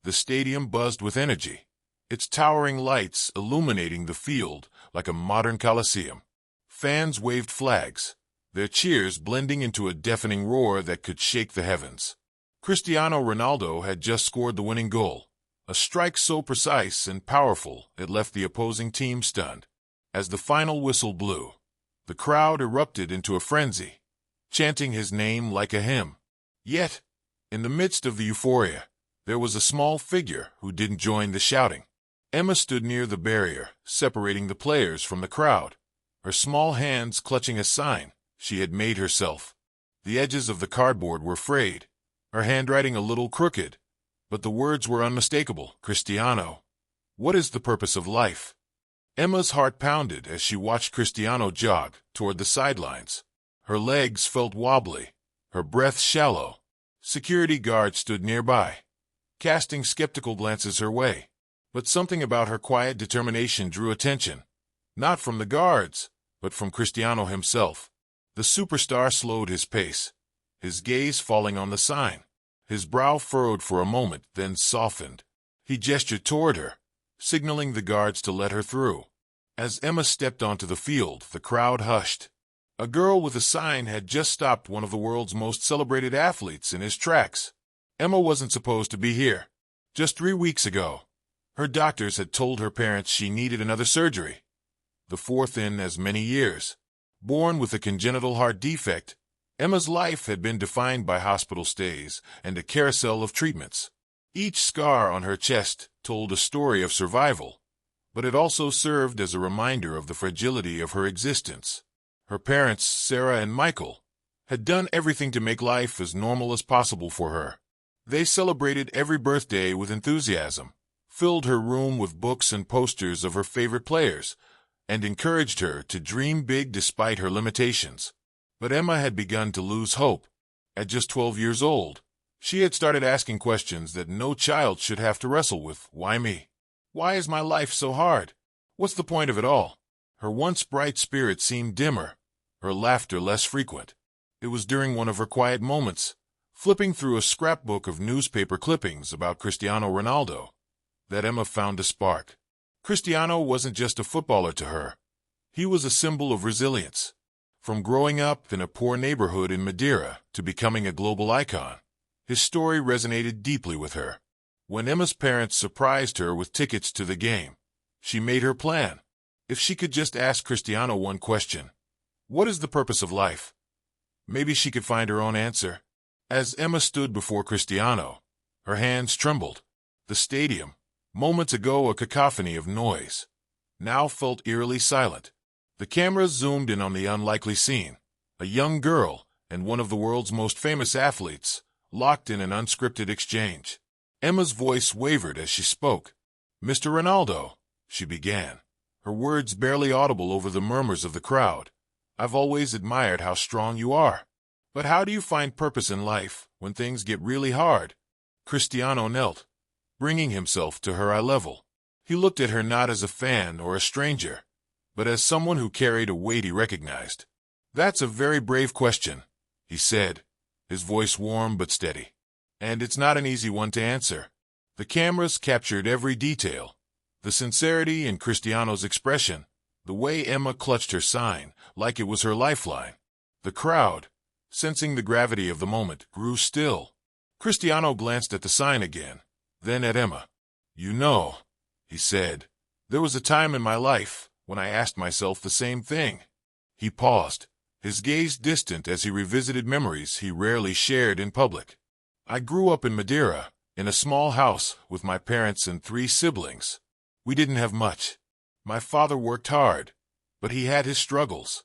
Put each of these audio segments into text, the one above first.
The stadium buzzed with energy, its towering lights illuminating the field like a modern coliseum. Fans waved flags, their cheers blending into a deafening roar that could shake the heavens. Cristiano Ronaldo had just scored the winning goal, a strike so precise and powerful it left the opposing team stunned. As the final whistle blew, the crowd erupted into a frenzy, chanting his name like a hymn. Yet, in the midst of the euphoria, there was a small figure who didn't join the shouting. Emma stood near the barrier, separating the players from the crowd, her small hands clutching a sign she had made herself. The edges of the cardboard were frayed, her handwriting a little crooked, but the words were unmistakable. Cristiano, what is the purpose of life? Emma's heart pounded as she watched Cristiano jog toward the sidelines. Her legs felt wobbly, her breath shallow. Security guards stood nearby, casting skeptical glances her way. But something about her quiet determination drew attention, not from the guards, but from Cristiano himself. The superstar slowed his pace, his gaze falling on the sign. His brow furrowed for a moment, then softened. He gestured toward her, signaling the guards to let her through. As Emma stepped onto the field, the crowd hushed. A girl with a sign had just stopped one of the world's most celebrated athletes in his tracks. Emma wasn't supposed to be here. Just 3 weeks ago, her doctors had told her parents she needed another surgery, the fourth in as many years. Born with a congenital heart defect, Emma's life had been defined by hospital stays and a carousel of treatments. Each scar on her chest told a story of survival, but it also served as a reminder of the fragility of her existence. Her parents, Sarah and Michael, had done everything to make life as normal as possible for her. They celebrated every birthday with enthusiasm, filled her room with books and posters of her favorite players, and encouraged her to dream big despite her limitations. But Emma had begun to lose hope. At just 12 years old, she had started asking questions that no child should have to wrestle with. Why me? Why is my life so hard? What's the point of it all? Her once bright spirit seemed dimmer, her laughter less frequent. It was during one of her quiet moments, flipping through a scrapbook of newspaper clippings about Cristiano Ronaldo, that Emma found a spark. Cristiano wasn't just a footballer to her. He was a symbol of resilience. From growing up in a poor neighborhood in Madeira to becoming a global icon, his story resonated deeply with her. When Emma's parents surprised her with tickets to the game, she made her plan. If she could just ask Cristiano one question, what is the purpose of life? Maybe she could find her own answer. As Emma stood before Cristiano, her hands trembled. The stadium, moments ago a cacophony of noise, now felt eerily silent. The cameras zoomed in on the unlikely scene, a young girl and one of the world's most famous athletes, locked in an unscripted exchange. Emma's voice wavered as she spoke. "Mr. Ronaldo," she began, her words barely audible over the murmurs of the crowd, "I've always admired how strong you are. But how do you find purpose in life when things get really hard?" Cristiano knelt, bringing himself to her eye level. He looked at her not as a fan or a stranger, but as someone who carried a weight he recognized. "That's a very brave question," he said, his voice warm but steady. "And it's not an easy one to answer." The cameras captured every detail, the sincerity in Cristiano's expression, the way Emma clutched her sign like it was her lifeline. The crowd, sensing the gravity of the moment, grew still. Cristiano glanced at the sign again, then at Emma. "You know," he said, "there was a time in my life when I asked myself the same thing." He paused, his gaze distant as he revisited memories he rarely shared in public. "I grew up in Madeira, in a small house with my parents and 3 siblings. We didn't have much. My father worked hard, but he had his struggles.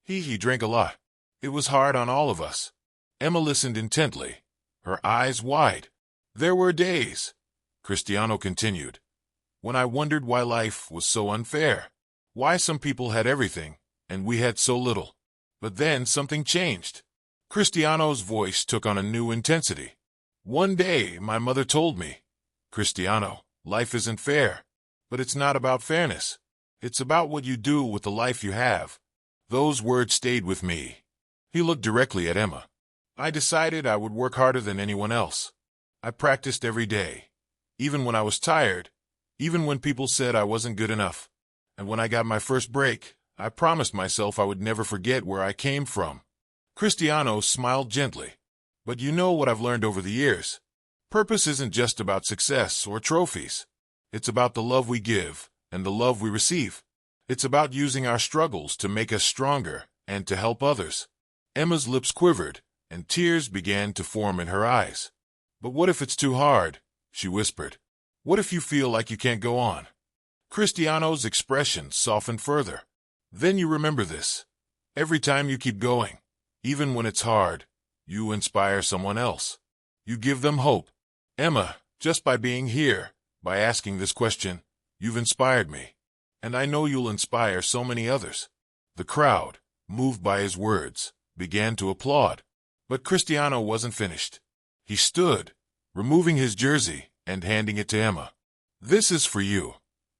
He drank a lot. It was hard on all of us." Emma listened intently, her eyes wide. "There were days," Cristiano continued, "when I wondered why life was so unfair. Why some people had everything, and we had so little. But then something changed." Cristiano's voice took on a new intensity. "One day, my mother told me, 'Cristiano, life isn't fair, but it's not about fairness. It's about what you do with the life you have.'" Those words stayed with me. He looked directly at Emma. "I decided I would work harder than anyone else. I practiced every day, even when I was tired, even when people said I wasn't good enough. And when I got my first break, I promised myself I would never forget where I came from. Cristiano smiled gently. But you know what I've learned over the years? Purpose isn't just about success or trophies. It's about the love we give and the love we receive. It's about using our struggles to make us stronger and to help others. Emma's lips quivered, and tears began to form in her eyes. But what if it's too hard? She whispered. What if you feel like you can't go on? Cristiano's expression softened further. Then you remember this. Every time you keep going, even when it's hard, you inspire someone else. You give them hope. Emma, just by being here, by asking this question, you've inspired me. And I know you'll inspire so many others. The crowd, moved by his words, began to applaud. But Cristiano wasn't finished. He stood, removing his jersey and handing it to Emma. This is for you,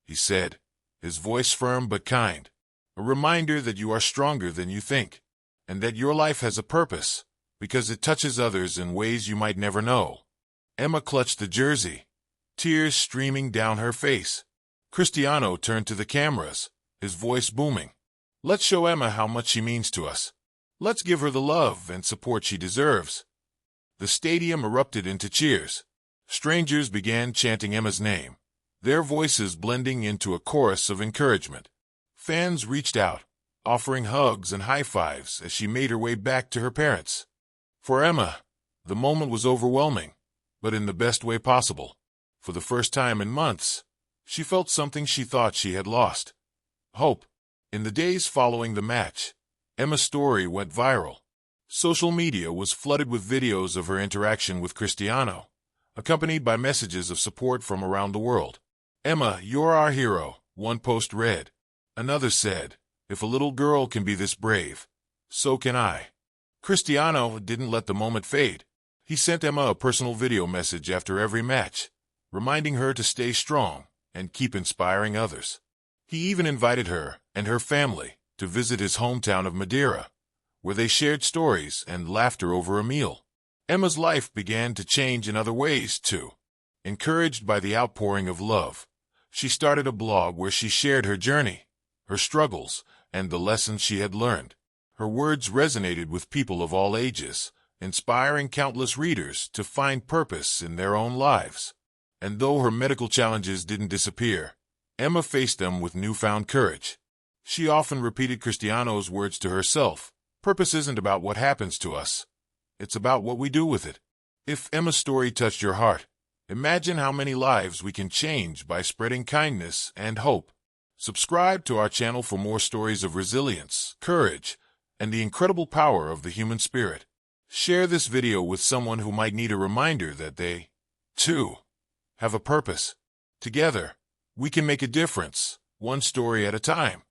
he said, his voice firm but kind. A reminder that you are stronger than you think, and that your life has a purpose, because it touches others in ways you might never know. Emma clutched the jersey, tears streaming down her face. Cristiano turned to the cameras, his voice booming. Let's show Emma how much she means to us. Let's give her the love and support she deserves. The stadium erupted into cheers. Strangers began chanting Emma's name, their voices blending into a chorus of encouragement. Fans reached out, offering hugs and high fives as she made her way back to her parents. For Emma, the moment was overwhelming, but in the best way possible. For the first time in months, she felt something she thought she had lost: hope. In the days following the match, Emma's story went viral. Social media was flooded with videos of her interaction with Cristiano, accompanied by messages of support from around the world. Emma, you're our hero, one post read. Another said, if a little girl can be this brave, so can I. Cristiano didn't let the moment fade. He sent Emma a personal video message after every match, reminding her to stay strong and keep inspiring others. He even invited her and her family to visit his hometown of Madeira, where they shared stories and laughter over a meal. Emma's life began to change in other ways, too. Encouraged by the outpouring of love, she started a blog where she shared her journey, her struggles, and the lessons she had learned. Her words resonated with people of all ages, inspiring countless readers to find purpose in their own lives. And though her medical challenges didn't disappear, Emma faced them with newfound courage. She often repeated Cristiano's words to herself: purpose isn't about what happens to us. It's about what we do with it. If Emma's story touched your heart, imagine how many lives we can change by spreading kindness and hope. Subscribe to our channel for more stories of resilience, courage, and the incredible power of the human spirit. Share this video with someone who might need a reminder that they, too, have a purpose. Together, we can make a difference, one story at a time.